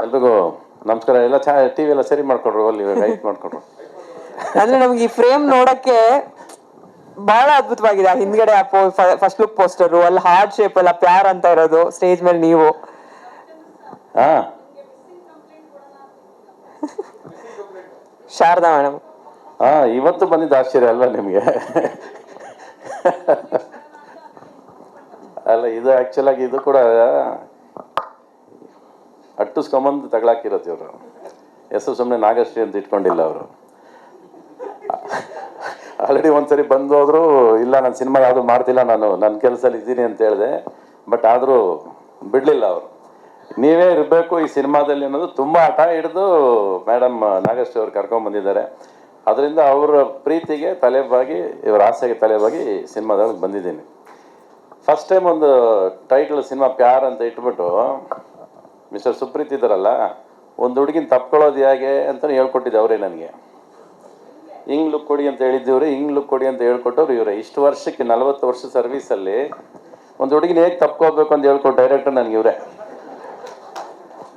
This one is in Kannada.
ಎಲ್ರಿಗೂ ನಮಸ್ಕಾರ. ಎಲ್ಲ ಟಿವಿ ಎಲ್ಲ ಸರಿ ಮಾಡ್ಕೊಡ್ರು, ಅಲ್ಲಿ ಲೈಟ್ ಮಾಡ್ಕೊಡ್ರು. ಅಂದ್ರೆ ನಮ್ಗೆ ಈ ಫ್ರೇಮ್ ನೋಡಕ್ಕೆ ಬಹಳ ಅದ್ಭುತವಾಗಿದೆ. ಹಿಂದ್ಗಡೆ ಫಸ್ಟ್ ಲುಕ್ ಪೋಸ್ಟರ್ ಅಲ್ಲಿ ಹಾರ್ಟ್ ಶೇಪ್ ಎಲ್ಲ ಪ್ಯಾರ್ ಅಂತ ಇರೋದು, ಸ್ಟೇಜ್ ಮೇಲೆ ನೀವು. ಹಾ, ಶಾರದಾ ಮೇಡಮ್. ಹಾ, ಇವತ್ತು ಬಂದಿದ್ದು ಆಶ್ಚರ್ಯ ಅಲ್ವಾ ನಿಮ್ಗೆ? ಅಲ್ಲ, ಇದು ಆಕ್ಚುಲ್ ಆಗಿ ಇದು ಕೂಡ ಅಟ್ಟಿಸ್ಕೊಂಬಂದು ತಗೊಳಾಕಿರತ್ತೆ. ಇವರು ಹೆಸರು ಸುಮ್ಮನೆ ನಾಗಶ್ರೀ ಅಂತ ಇಟ್ಕೊಂಡಿಲ್ಲ. ಅವರು ಆಲ್ರೆಡಿ ಒಂದ್ಸರಿ ಬಂದು ಹೋದ್ರು, ಇಲ್ಲ ನಾನು ಸಿನಿಮಾ ಯಾವುದು ಮಾಡ್ತಿಲ್ಲ, ನಾನು ನನ್ನ ಕೆಲಸದಲ್ಲಿ ಇದ್ದೀನಿ ಅಂತ ಹೇಳಿದೆ. ಬಟ್ ಆದರೂ ಬಿಡಲಿಲ್ಲ ಅವರು. ನೀವೇ ಇರಬೇಕು ಈ ಸಿನಿಮಾದಲ್ಲಿ ಅನ್ನೋದು ತುಂಬ ಹಠ ಹಿಡಿದು ಮೇಡಮ್ ನಾಗಶ್ರೀ ಅವ್ರು ಕರ್ಕೊಂಡ್ಬಂದಿದ್ದಾರೆ. ಅದರಿಂದ ಅವರ ಪ್ರೀತಿಗೆ ತಲೆಬಾಗಿ, ಇವರ ಆಸೆಗೆ ತಲೆಬಾಗಿ ಸಿನಿಮಾದೊಳಗೆ ಬಂದಿದ್ದೀನಿ. ಫಸ್ಟ್ ಟೈಮ್ ಒಂದು ಟೈಟಲ್ ಸಿನಿಮಾ ಪ್ಯಾರ್ ಅಂತ ಇಟ್ಬಿಟ್ಟು ಮಿಸ್ಟರ್ ಸುಪ್ರೀತ್ ಇದ್ದಾರಲ್ಲ, ಒಂದು ಹುಡುಗಿನ ತಪ್ಕೊಳ್ಳೋದು ಹೇಗೆ ಅಂತ ಹೇಳ್ಕೊಟ್ಟಿದ್ದೆ ಅವರೇ ನನಗೆ. ಹಿಂಗ್ ಲುಕ್ ಕೊಡಿ ಅಂತ ಹೇಳಿದ್ದೀವ್ರಿ, ಹಿಂಗ್ ಲುಕ್ ಕೊಡಿ ಅಂತ ಹೇಳ್ಕೊಟ್ಟವ್ರು ಇವರೇ. ಇಷ್ಟು ವರ್ಷಕ್ಕೆ 40 ವರ್ಷ ಸರ್ವೀಸಲ್ಲಿ ಒಂದು ಹುಡುಗಿನ ಹೇಗೆ ತಪ್ಕೋಬೇಕು ಅಂತ ಹೇಳ್ಕೊಟ್ಟು ಡೈರೆಕ್ಟರ್ ನನಗೆ ಇವರೇ.